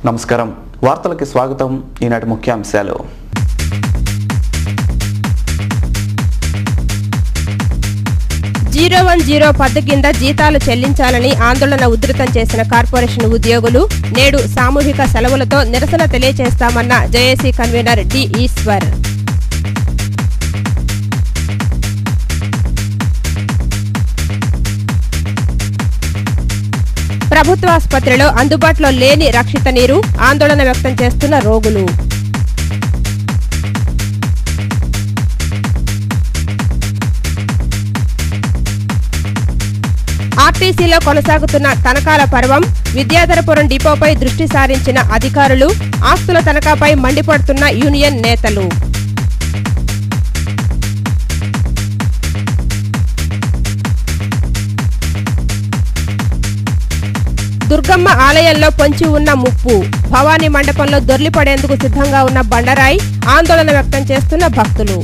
నమస్కారం, వార్తలకు స్వాగతం. ఈనాటి ముఖ్యాంశాలు. జీరో 1 పద్ధతి కింద జీతాలు చెల్లించాలని ఆందోళన ఉధృతం చేసిన కార్పొరేషన్ ఉద్యోగులు నేడు సామూహిక సెలవులతో నిరసన తెలియజేస్తామన్న జేఏసీ కన్వీనర్ డి ఈశ్వర్. ప్రభుత్వాసుపత్రిలో అందుబాటులో లేని రక్షిత నీరు, ఆందోళన వ్యక్తం చేస్తున్న రోగులు. ఆర్టీసీలో కొనసాగుతున్న తనఖాల పర్వం, విద్యాధరపురం డిపోపై దృష్టి సారించిన అధికారులు, ఆస్తుల తనఖాపై మండిపడుతున్న యూనియన్ నేతలు. దుర్గమ్మ ఆలయంలో పొంచి ఉన్న ముప్పు, భవానీ మండపంలో దొర్లిపడేందుకు సిద్ధంగా ఉన్న బండరాయి, ఆందోళన వ్యక్తం చేస్తున్న భక్తులు.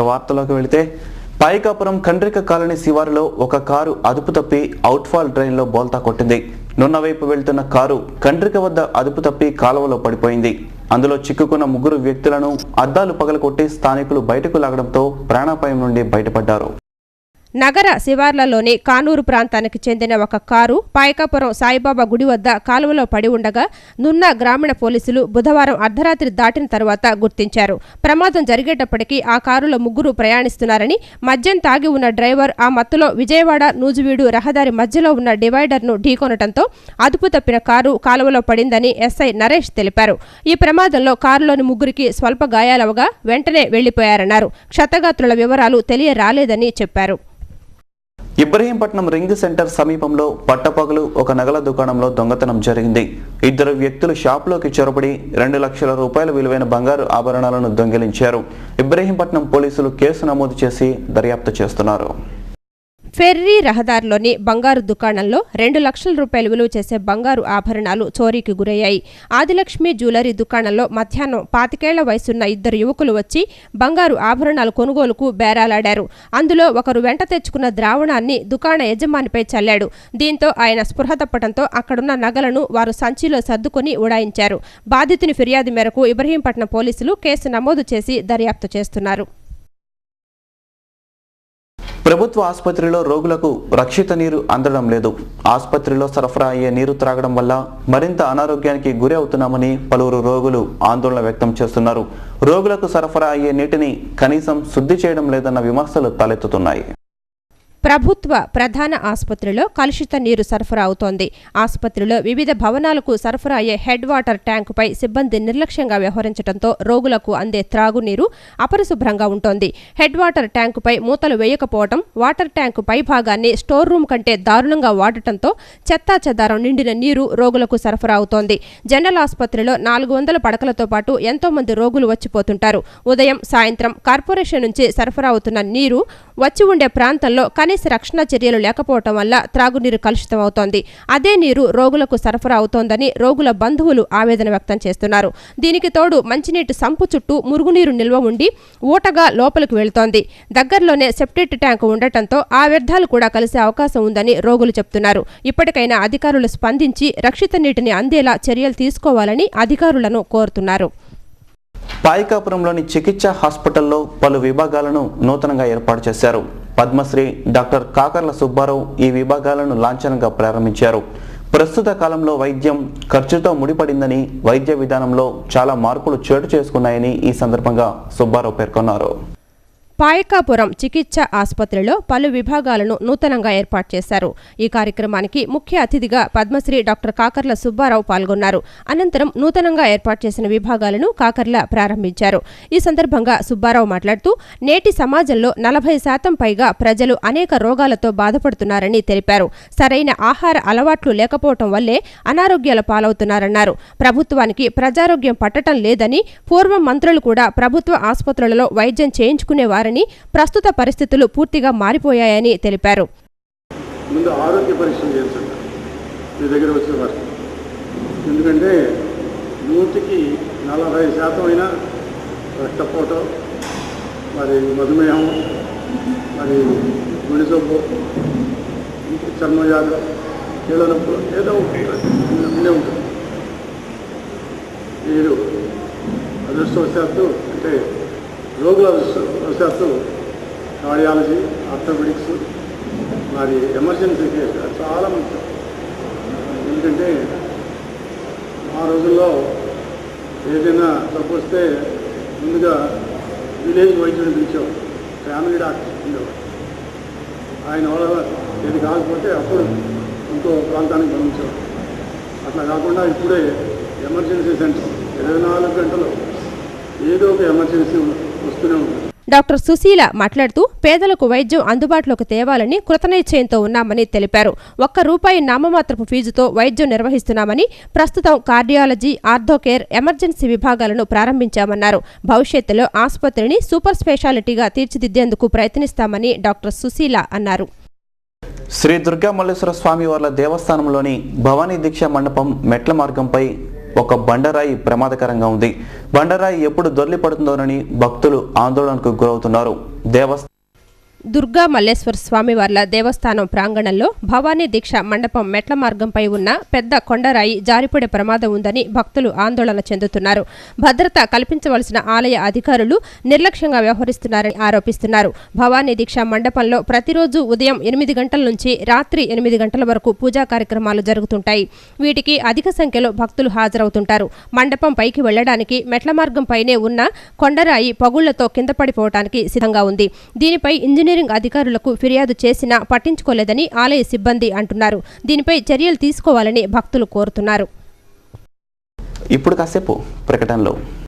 వార్తలోకి వెళితే, పైకాపురం కండ్రిక కాలనీ శివారులో ఒక కారు అదుపు తప్పి అవుట్ఫాల్ డ్రైన్లో బోల్తా కొట్టింది. నున్న వైపు వెళ్తున్న కారు కండ్రిక వద్ద అదుపు తప్పి కాలువలో పడిపోయింది. అందులో చిక్కుకున్న 3 వ్యక్తులను అద్దాలు పగలకొట్టి స్థానికులు బయటకు లాగడంతో ప్రాణాపాయం నుండి బయటపడ్డారు. నగర శివార్లలోని కానూరు ప్రాంతానికి చెందిన ఒక కారు పాయకాపురం సాయిబాబా గుడి వద్ద కాలువలో పడి ఉండగా నున్న గ్రామీణ పోలీసులు బుధవారం అర్ధరాత్రి దాటిన తర్వాత గుర్తించారు. ప్రమాదం జరిగేటప్పటికీ ఆ కారులో 3 ప్రయాణిస్తున్నారని, మద్యం తాగి ఉన్న డ్రైవర్ ఆ మత్తులో విజయవాడ నూజివీడు రహదారి మధ్యలో ఉన్న డివైడర్ను ఢీకొనటంతో అదుపు తప్పిన కారు కాలువలో పడిందని ఎస్ఐ నరేష్ తెలిపారు. ఈ ప్రమాదంలో కారులోని 3కి స్వల్ప గాయాలవగా వెంటనే వెళ్లిపోయారన్నారు. క్షతగాత్రుల వివరాలు తెలియరాలేదని చెప్పారు. ఇబ్రహీంపట్నం రింగ్ సెంటర్ సమీపంలో పట్టపగలు ఒక నగల దుకాణంలో దొంగతనం జరిగింది. 2 వ్యక్తులు షాపులోకి చొరబడి 2 లక్షల రూపాయల విలువైన బంగారు ఆభరణాలను దొంగిలించారు. ఇబ్రహీంపట్నం పోలీసులు కేసు నమోదు చేసి దర్యాప్తు చేస్తున్నారు. ఫెర్రీ రహదారిలోని బంగారు దుకాణంలో 2 లక్షల రూపాయలు విలువ చేసే బంగారు ఆభరణాలు చోరీకి గురయ్యాయి. ఆదిలక్ష్మి జ్యువెలరీ దుకాణంలో మధ్యాహ్నం 25 ఏళ్ల వయసున్న 2 యువకులు వచ్చి బంగారు ఆభరణాలు కొనుగోలుకు బేరాలాడారు. అందులో ఒకరు వెంట తెచ్చుకున్న ద్రావణాన్ని దుకాణ యజమానిపై చల్లాడు. దీంతో ఆయన స్పృహ తప్పడంతో అక్కడున్న నగలను వారు సంచిలో సర్దుకొని ఉడాయించారు. బాధితుని ఫిర్యాదు మేరకు ఇబ్రహీంపట్నం పోలీసులు కేసు నమోదు చేసి దర్యాప్తు చేస్తున్నారు. ప్రభుత్వ ఆసుపత్రిలో రోగులకు రక్షిత నీరు అందడం లేదు. ఆసుపత్రిలో సరఫరా అయ్యే నీరు త్రాగడం వల్ల మరింత అనారోగ్యానికి గురి అవుతున్నామని పలువురు రోగులు ఆందోళన వ్యక్తం చేస్తున్నారు. రోగులకు సరఫరా అయ్యే నీటిని కనీసం శుద్ధి చేయడం లేదన్న విమర్శలు తలెత్తుతున్నాయి. ప్రభుత్వ ప్రధాన ఆసుపత్రిలో కలుషిత నీరు సరఫరా అవుతోంది. ఆసుపత్రిలో వివిధ భవనాలకు సరఫరా అయ్యే హెడ్ వాటర్ ట్యాంకుపై సిబ్బంది నిర్లక్ష్యంగా వ్యవహరించడంతో రోగులకు అందే త్రాగునీరు అపరిశుభ్రంగా ఉంటోంది. హెడ్ వాటర్ ట్యాంకుపై మూతలు వేయకపోవడం, వాటర్ ట్యాంకు పై భాగాన్ని స్టోర్ రూమ్ కంటే దారుణంగా వాడటంతో చెత్తా చెదారం నిండిన నీరు రోగులకు సరఫరా అవుతోంది. జనరల్ ఆసుపత్రిలో 400 పడకలతో పాటు ఎంతో మంది రోగులు వచ్చిపోతుంటారు. ఉదయం, సాయంత్రం కార్పొరేషన్ నుంచి సరఫరా అవుతున్న నీరు వచ్చి ఉండే ప్రాంతంలో కనీస రక్షణ చర్యలు లేకపోవడం వల్ల త్రాగునీరు కలుషితం అవుతోంది. అదే నీరు రోగులకు సరఫరా అవుతోందని రోగుల బంధువులు ఆవేదన వ్యక్తం చేస్తున్నారు. దీనికి తోడు మంచినీటి సంపు చుట్టూ మురుగునీరు నిల్వ ఉండి ఊటగా లోపలికి వెళుతోంది. దగ్గరలోనే సెప్టిక్ ట్యాంకు ఉండటంతో ఆ వ్యర్థాలు కూడా కలిసే అవకాశం ఉందని రోగులు చెప్తున్నారు. ఇప్పటికైనా అధికారులు స్పందించి రక్షిత నీటిని అందేలా చర్యలు తీసుకోవాలని అధికారులను కోరుతున్నారు. పాయకాపురంలోని చికిత్సా హాస్పిటల్లో పలు విభాగాలను నూతనంగా ఏర్పాటు చేశారు. పద్మశ్రీ డాక్టర్ కాకర్ల సుబ్బారావు ఈ విభాగాలను లాంఛనంగా ప్రారంభించారు. ప్రస్తుత కాలంలో వైద్యం ఖర్చుతో ముడిపడిందని, వైద్య విధానంలో చాలా మార్పులు చోటు చేసుకున్నాయని ఈ సందర్భంగా సుబ్బారావు పేర్కొన్నారు. పాయకాపురం చికిత్స ఆసుపత్రిలో పలు విభాగాలను నూతనంగా ఏర్పాటు చేశారు. ఈ కార్యక్రమానికి ముఖ్య అతిథిగా పద్మశ్రీ డాక్టర్ కాకర్ల సుబ్బారావు పాల్గొన్నారు. అనంతరం నూతనంగా ఏర్పాటు చేసిన విభాగాలను కాకర్ల ప్రారంభించారు. ఈ సందర్భంగా సుబ్బారావు మాట్లాడుతూ నేటి సమాజంలో 40% పైగా ప్రజలు అనేక రోగాలతో బాధపడుతున్నారని తెలిపారు. సరైన ఆహార అలవాట్లు లేకపోవటం వల్లే అనారోగ్యాల పాలవుతున్నారన్నారు. ప్రభుత్వానికి ప్రజారోగ్యం పట్టడం లేదని, పూర్వం మంత్రులు కూడా ప్రభుత్వ ఆసుపత్రులలో వైద్యం చేయించుకునేవారని, ప్రస్తుత పరిస్థితులు పూర్తిగా మారిపోయాయని తెలిపారు. ముందు ఆరోగ్య పరీక్షలు చేయించండి మీ దగ్గర వచ్చే వారికి. ఎందుకంటే 100కి 40% అయినా రక్తపోటు, మరి మధుమేహం, మరి గుండె జబ్బు, చర్మవ్యాధులు, కీళ్ళ నొప్పులు ఏదో ఉండే ఉంటుంది. మీరు అదృష్టవశాత్తు అంటే రోగుల అదృష్టవశాత్తు కార్డియాలజీ, ఆర్థోపెడిక్స్, మరి ఎమర్జెన్సీ కేసు చాలా ముఖ్యం. ఎందుకంటే ఆ రోజుల్లో ఏదైనా తప్పు వస్తే ముందుగా విలేజ్ వైద్యుని పిలిచేవాడు, ఫ్యామిలీ డాక్టర్ ఉండేవాడు. ఆయన వల్ల ఏది కాకపోతే అప్పుడు ఇంకో ప్రాంతానికి పంపించేవాడు. అట్లా కాకుండా ఇప్పుడే ఎమర్జెన్సీ సెంటర్ 24 గంటలు ఏదో ఒక ఎమర్జెన్సీ వస్తూనే ఉంటుంది. డాక్టర్ సుశీల మాట్లాడుతూ పేదలకు వైద్యం అందుబాటులోకి తేవాలని కృతనిశ్చయంతో ఉన్నామని తెలిపారు. ₹1 నామమాత్రపు ఫీజుతో వైద్యం నిర్వహిస్తున్నామని, ప్రస్తుతం కార్డియాలజీ, ఆర్థోకేర్, ఎమర్జెన్సీ విభాగాలను ప్రారంభించామన్నారు. భవిష్యత్తులో ఆసుపత్రిని సూపర్ స్పెషాలిటీగా తీర్చిదిద్దేందుకు ప్రయత్నిస్తామని డాక్టర్ సుశీల అన్నారు. శ్రీ దుర్గా మల్లేశ్వర స్వామి వార్ల దేవస్థానంలోని భవానీ దీక్ష మండపం మెట్ల మార్గంపై ఒక బండరాయి ప్రమాదకరంగా ఉంది. బండరాయి ఎప్పుడు దొర్లిపడుతుందోనని భక్తులు ఆందోళనకు గురవుతున్నారు. దుర్గా మల్లేశ్వర స్వామివార్ల దేవస్థానం ప్రాంగణంలో భవానీ దీక్ష మండపం మెట్ల మార్గంపై ఉన్న పెద్ద కొండరాయి జారిపడే ప్రమాదం ఉందని భక్తులు ఆందోళన చెందుతున్నారు. భద్రత కల్పించవలసిన ఆలయ అధికారులు నిర్లక్ష్యంగా వ్యవహరిస్తున్నారని ఆరోపిస్తున్నారు. భవానీ దీక్ష మండపంలో ప్రతిరోజు ఉదయం 8 గంటల నుంచి రాత్రి 8 గంటల వరకు పూజా కార్యక్రమాలు జరుగుతుంటాయి. వీటికి అధిక సంఖ్యలో భక్తులు హాజరవుతుంటారు. మండపం పైకి వెళ్లడానికి మెట్ల మార్గంపైనే ఉన్న కొండరాయి పగుళ్లతో కింద పడిపోవడానికి సిద్ధంగా ఉంది. దీనిపై ఇంజనీరింగ్ అధికారులకు ఫిర్యాదు చేసినా పట్టించుకోలేదని ఆలయ సిబ్బంది అంటున్నారు. దీనిపై చర్యలు తీసుకోవాలని భక్తులు కోరుతున్నారు. ఇప్పుడు కాసేపు ప్రకటనలో